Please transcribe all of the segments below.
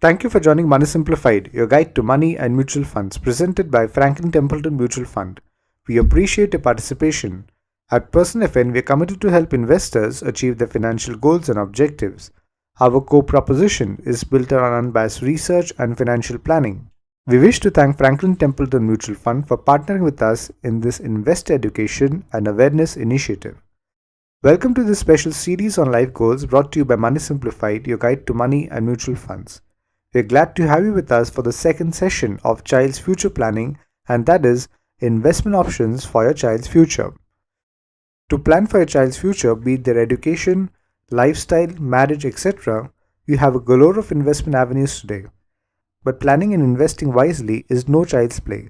Thank you for joining Money Simplified, your guide to money and mutual funds, presented by Franklin Templeton Mutual Fund. We appreciate your participation. At Person FN, we are committed to help investors achieve their financial goals and objectives. Our core proposition is built on unbiased research and financial planning. We wish to thank Franklin Templeton Mutual Fund for partnering with us in this investor education and awareness initiative. Welcome to this special series on life goals brought to you by Money Simplified, your guide to money and mutual funds. We are glad to have you with us for the second session of Child's Future Planning, and that is investment options for your child's future. To plan for your child's future, be it their education, lifestyle, marriage, etc., you have a galore of investment avenues today. But planning and investing wisely is no child's play.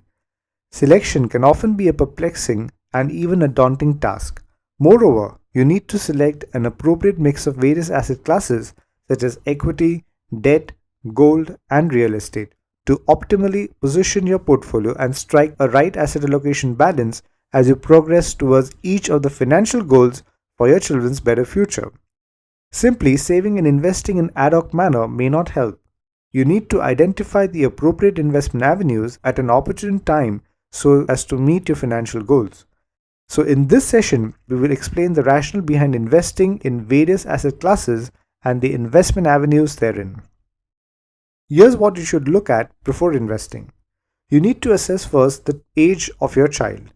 Selection can often be a perplexing and even a daunting task. Moreover, you need to select an appropriate mix of various asset classes such as equity, debt, gold, and real estate to optimally position your portfolio and strike a right asset allocation balance as you progress towards each of the financial goals for your children's better future. Simply saving and investing in ad hoc manner may not help. You need to identify the appropriate investment avenues at an opportune time so as to meet your financial goals. So in this session, we will explain the rationale behind investing in various asset classes and the investment avenues therein. Here's what you should look at before investing. You need to assess first the age of your child,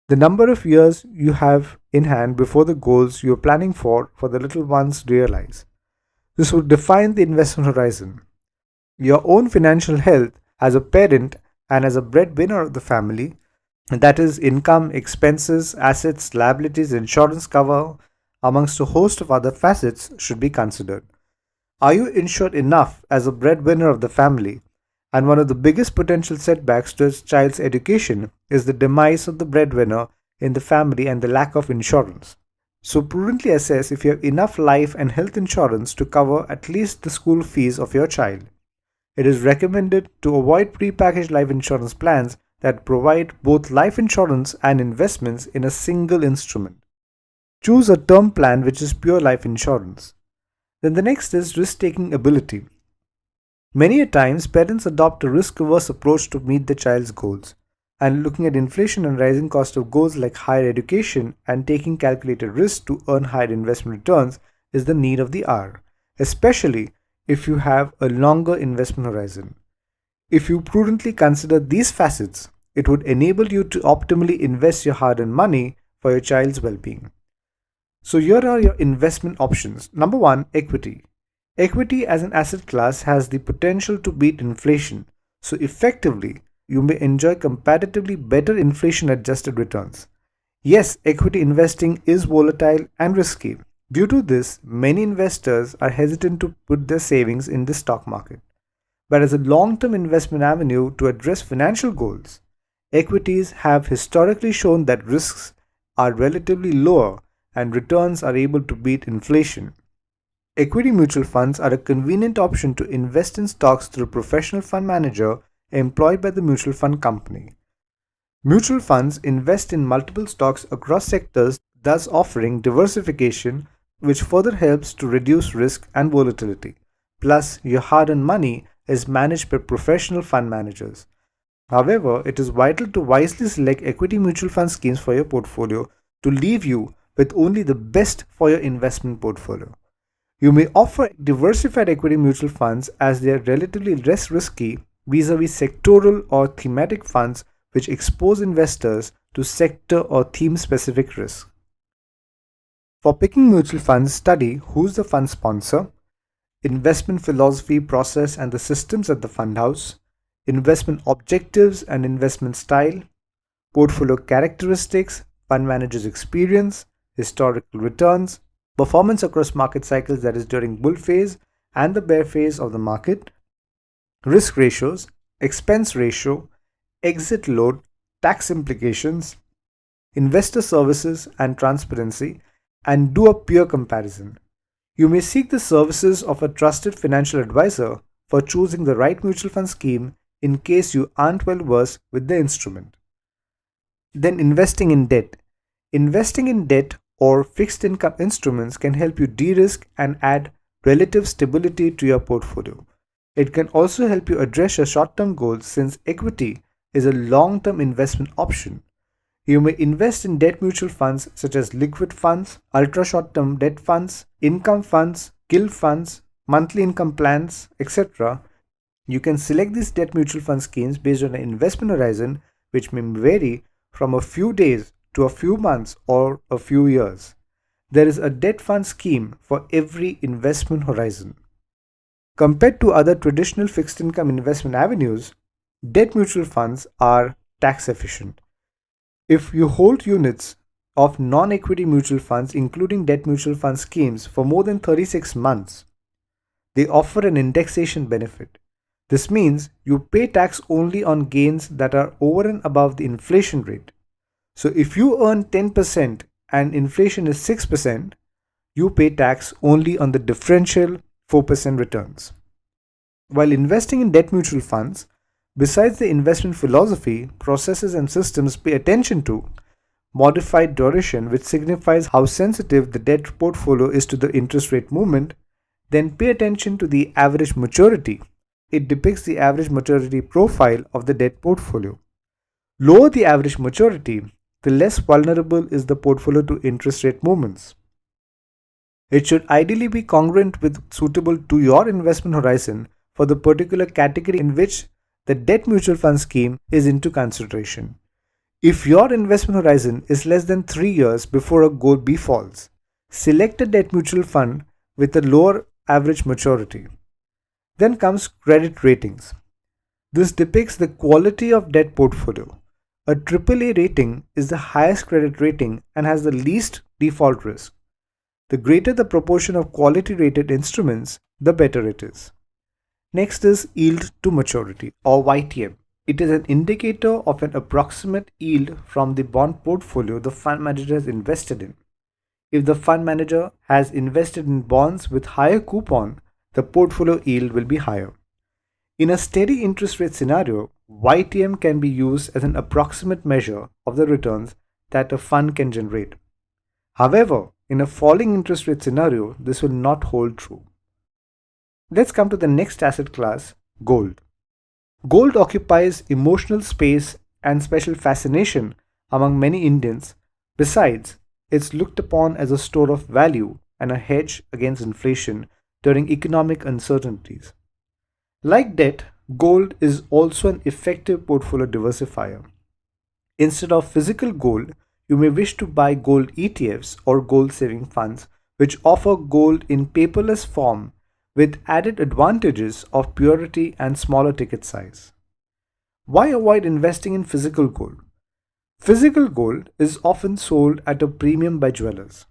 the number of years you have in hand before the goals you are planning for the little ones realize. This will define the investment horizon. Your own financial health as a parent and as a breadwinner of the family, that is income, expenses, assets, liabilities, insurance cover, amongst a host of other facets should be considered. Are you insured enough as a breadwinner of the family? And one of the biggest potential setbacks to a child's education is the demise of the breadwinner in the family and the lack of insurance. So prudently assess if you have enough life and health insurance to cover at least the school fees of your child. It is recommended to avoid prepackaged life insurance plans that provide both life insurance and investments in a single instrument. Choose a term plan which is pure life insurance. Then the next is risk-taking ability. Many a times, parents adopt a risk-averse approach to meet their child's goals, and looking at inflation and rising cost of goals like higher education and taking calculated risks to earn higher investment returns is the need of the hour, especially if you have a longer investment horizon. If you prudently consider these facets, it would enable you to optimally invest your hard-earned money for your child's well-being. So here are your investment options. Number 1, equity. Equity as an asset class has the potential to beat inflation. So effectively, you may enjoy comparatively better inflation-adjusted returns. Yes, equity investing is volatile and risky. Due to this, many investors are hesitant to put their savings in the stock market. But as a long-term investment avenue to address financial goals, equities have historically shown that risks are relatively lower and returns are able to beat inflation. Equity mutual funds are a convenient option to invest in stocks through a professional fund manager employed by the mutual fund company. Mutual funds invest in multiple stocks across sectors, thus offering diversification, which further helps to reduce risk and volatility. Plus, your hard-earned money is managed by professional fund managers. However, it is vital to wisely select equity mutual fund schemes for your portfolio to leave you with only the best for your investment portfolio. You may offer diversified equity mutual funds as they are relatively less risky vis-a-vis sectoral or thematic funds which expose investors to sector or theme-specific risks. For picking mutual funds, study who's the fund sponsor, investment philosophy, process and the systems at the fund house, investment objectives and investment style, portfolio characteristics, fund manager's experience, historical returns, performance across market cycles, that is during bull phase and the bear phase of the market, risk ratios, expense ratio, exit load, tax implications, investor services and transparency, and do a peer comparison. You may seek the services of a trusted financial advisor for choosing the right mutual fund scheme in case you aren't well versed with the instrument. Then investing in debt. Investing in debt or fixed income instruments can help you de-risk and add relative stability to your portfolio. It can also help you address your short-term goals since equity is a long-term investment option. You may invest in debt mutual funds such as liquid funds, ultra short-term debt funds, income funds, gilt funds, monthly income plans, etc. You can select these debt mutual fund schemes based on an investment horizon which may vary from a few days to a few months or a few years. There is a debt fund scheme for every investment horizon. Compared to other traditional fixed income investment avenues, debt mutual funds are tax efficient. If you hold units of non-equity mutual funds including debt mutual fund schemes for more than 36 months, they offer an indexation benefit. This means you pay tax only on gains that are over and above the inflation rate. So if you earn 10% and inflation is 6%, you pay tax only on the differential 4% returns. While investing in debt mutual funds, besides the investment philosophy, processes and systems pay attention to modified duration, which signifies how sensitive the debt portfolio is to the interest rate movement, then pay attention to the average maturity. It depicts the average maturity profile of the debt portfolio. Lower the average maturity, the less vulnerable is the portfolio to interest rate movements. It should ideally be congruent with suitable to your investment horizon for the particular category in which the debt mutual fund scheme is into consideration. If your investment horizon is less than 3 years before a goal befalls, select a debt mutual fund with a lower average maturity. Then comes credit ratings. This depicts the quality of debt portfolio. A AAA rating is the highest credit rating and has the least default risk. The greater the proportion of quality rated instruments, the better it is. Next is yield to maturity or YTM. It is an indicator of an approximate yield from the bond portfolio the fund manager has invested in. If the fund manager has invested in bonds with higher coupon, the portfolio yield will be higher. In a steady interest rate scenario, YTM can be used as an approximate measure of the returns that a fund can generate. However, in a falling interest rate scenario, this will not hold true. Let's come to the next asset class, gold. Gold occupies emotional space and special fascination among many Indians. Besides, it's looked upon as a store of value and a hedge against inflation during economic uncertainties. Like debt, gold is also an effective portfolio diversifier. Instead of physical gold, you may wish to buy gold ETFs or gold saving funds which offer gold in paperless form with added advantages of purity and smaller ticket size. Why avoid investing in physical gold? Physical gold is often sold at a premium by jewelers.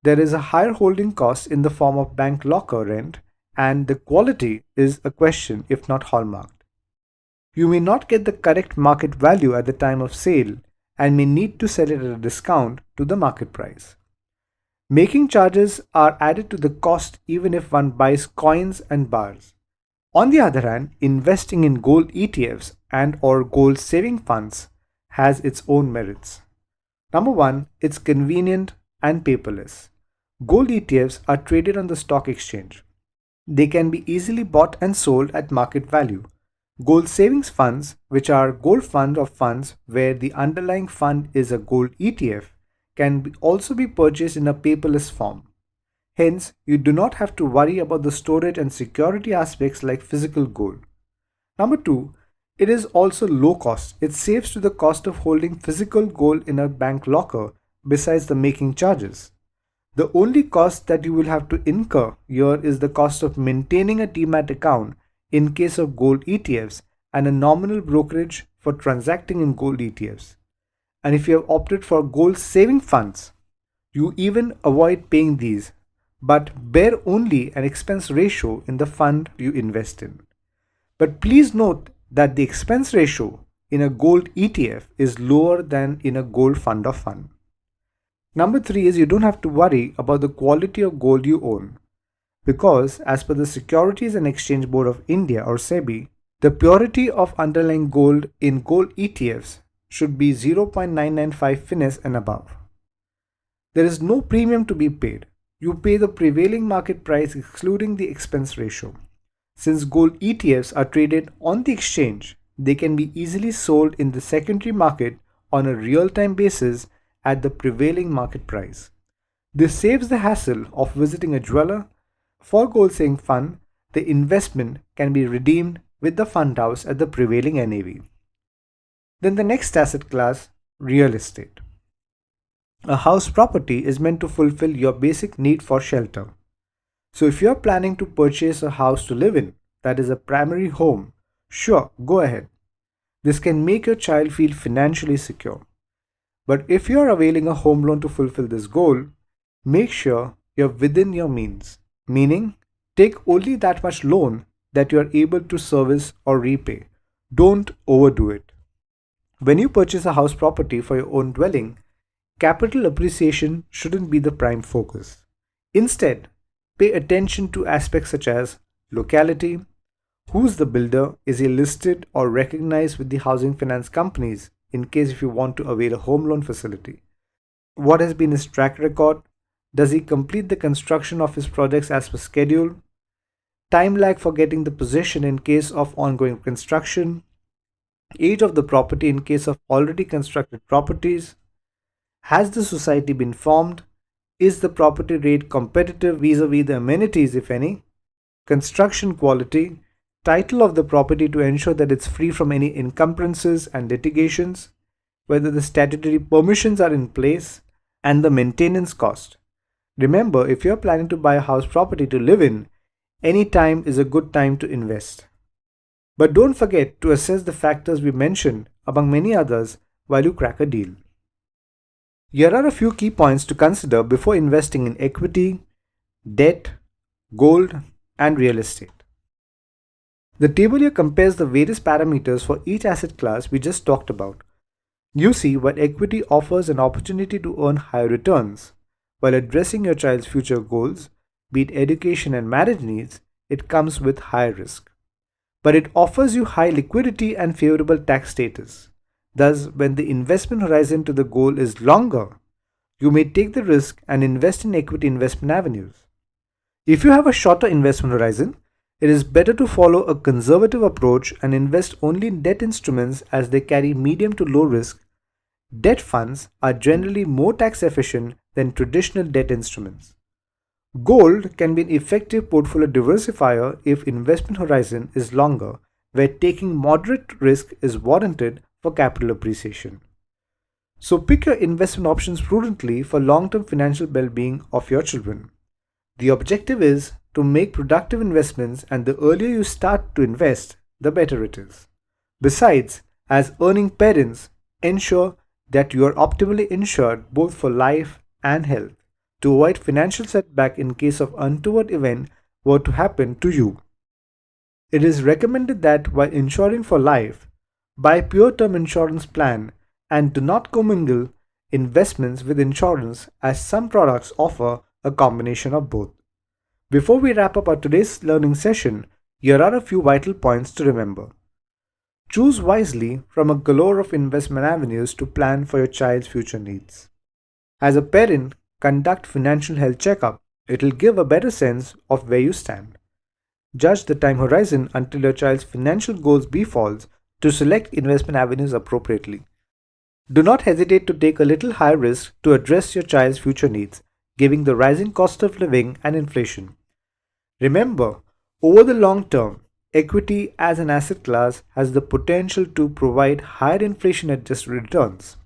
There is a higher holding cost in the form of bank locker rent, and the quality is a question if not hallmarked. You may not get the correct market value at the time of sale and may need to sell it at a discount to the market price. Making charges are added to the cost even if one buys coins and bars. On the other hand, investing in gold ETFs and or gold saving funds has its own merits. Number one, it's convenient and paperless. Gold ETFs are traded on the stock exchange. They can be easily bought and sold at market value. Gold savings funds, which are gold fund of funds where the underlying fund is a gold ETF, can also be purchased in a paperless form. Hence, you do not have to worry about the storage and security aspects like physical gold. Number two, it is also low cost. It saves to the cost of holding physical gold in a bank locker besides the making charges. The only cost that you will have to incur here is the cost of maintaining a demat account in case of gold ETFs and a nominal brokerage for transacting in gold ETFs. And if you have opted for gold saving funds, you even avoid paying these, but bear only an expense ratio in the fund you invest in. But please note that the expense ratio in a gold ETF is lower than in a gold fund of fund. Number three is you don't have to worry about the quality of gold you own, because as per the Securities and Exchange Board of India or SEBI, the purity of underlying gold in gold ETFs should be 0.995 finesse and above. There is no premium to be paid. You pay the prevailing market price excluding the expense ratio. Since gold ETFs are traded on the exchange, they can be easily sold in the secondary market on a real-time basis at the prevailing market price. This saves the hassle of visiting a jeweler. For gold saving fund, the investment can be redeemed with the fund house at the prevailing NAV. Then the next asset class, real estate. A house property is meant to fulfill your basic need for shelter. So if you're planning to purchase a house to live in, that is a primary home, sure, go ahead. This can make your child feel financially secure. But if you're availing a home loan to fulfill this goal, make sure you're within your means, meaning take only that much loan that you are able to service or repay. Don't overdo it. When you purchase a house property for your own dwelling, capital appreciation shouldn't be the prime focus. Instead, pay attention to aspects such as locality, who's the builder, is he listed or recognized with the housing finance companies in case if you want to avail a home loan facility, what has been his track record, does he complete the construction of his projects as per schedule, time lag for getting the possession in case of ongoing construction, age of the property in case of already constructed properties, has the society been formed, is the property rate competitive vis-a-vis the amenities if any, construction quality, title of the property to ensure that it's free from any encumbrances and litigations, whether the statutory permissions are in place, and the maintenance cost. Remember, if you're planning to buy a house property to live in, any time is a good time to invest. But don't forget to assess the factors we mentioned among many others while you crack a deal. Here are a few key points to consider before investing in equity, debt, gold, and real estate. The table here compares the various parameters for each asset class we just talked about. You see, while equity offers an opportunity to earn higher returns, while addressing your child's future goals, be it education and marriage needs, it comes with high risk. But it offers you high liquidity and favorable tax status. Thus, when the investment horizon to the goal is longer, you may take the risk and invest in equity investment avenues. If you have a shorter investment horizon, it is better to follow a conservative approach and invest only in debt instruments as they carry medium to low risk. Debt funds are generally more tax efficient than traditional debt instruments. Gold can be an effective portfolio diversifier if investment horizon is longer, where taking moderate risk is warranted for capital appreciation. So pick your investment options prudently for long-term financial well-being of your children. The objective is to make productive investments, and the earlier you start to invest, the better it is. Besides, as earning parents, ensure that you are optimally insured both for life and health to avoid financial setback in case of untoward event were to happen to you. It is recommended that while insuring for life, buy pure term insurance plan and do not commingle investments with insurance, as some products offer a combination of both. Before we wrap up our today's learning session, here are a few vital points to remember. Choose wisely from a galore of investment avenues to plan for your child's future needs. As a parent, conduct financial health checkup. It will give a better sense of where you stand. Judge the time horizon until your child's financial goals befalls to select investment avenues appropriately. Do not hesitate to take a little higher risk to address your child's future needs, given the rising cost of living and inflation. Remember, over the long term, equity as an asset class has the potential to provide higher inflation-adjusted returns.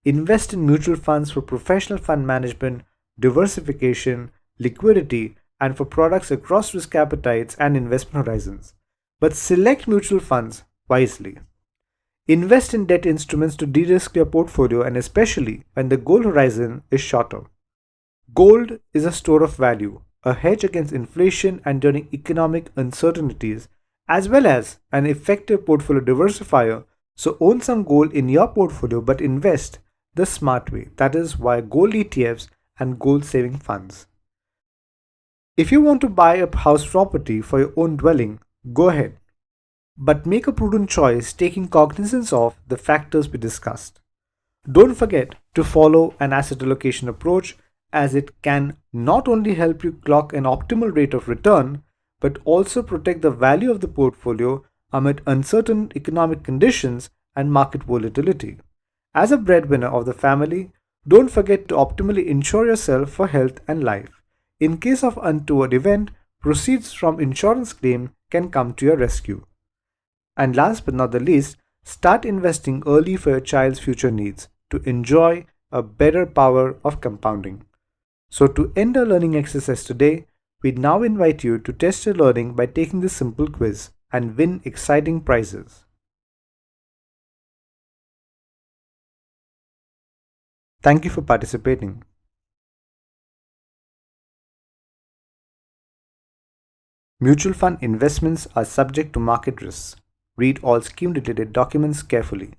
Invest in mutual funds for professional fund management, diversification, liquidity, and for products across risk appetites and investment horizons. But select mutual funds wisely. Invest in debt instruments to de-risk your portfolio, and especially when the goal horizon is shorter. Gold is a store of value, a hedge against inflation and during economic uncertainties, as well as an effective portfolio diversifier. So own some gold in your portfolio, but invest the smart way. That is why gold ETFs and gold saving funds. If you want to buy a house property for your own dwelling, go ahead. But make a prudent choice taking cognizance of the factors we discussed. Don't forget to follow an asset allocation approach, as it can not only help you clock an optimal rate of return, but also protect the value of the portfolio amid uncertain economic conditions and market volatility. As a breadwinner of the family, don't forget to optimally insure yourself for health and life. In case of untoward event, proceeds from insurance claim can come to your rescue. And last but not the least, start investing early for your child's future needs to enjoy a better power of compounding. So, to end our learning exercise today, we now invite you to test your learning by taking this simple quiz and win exciting prizes. Thank you for participating. Mutual fund investments are subject to market risks. Read all scheme related documents carefully.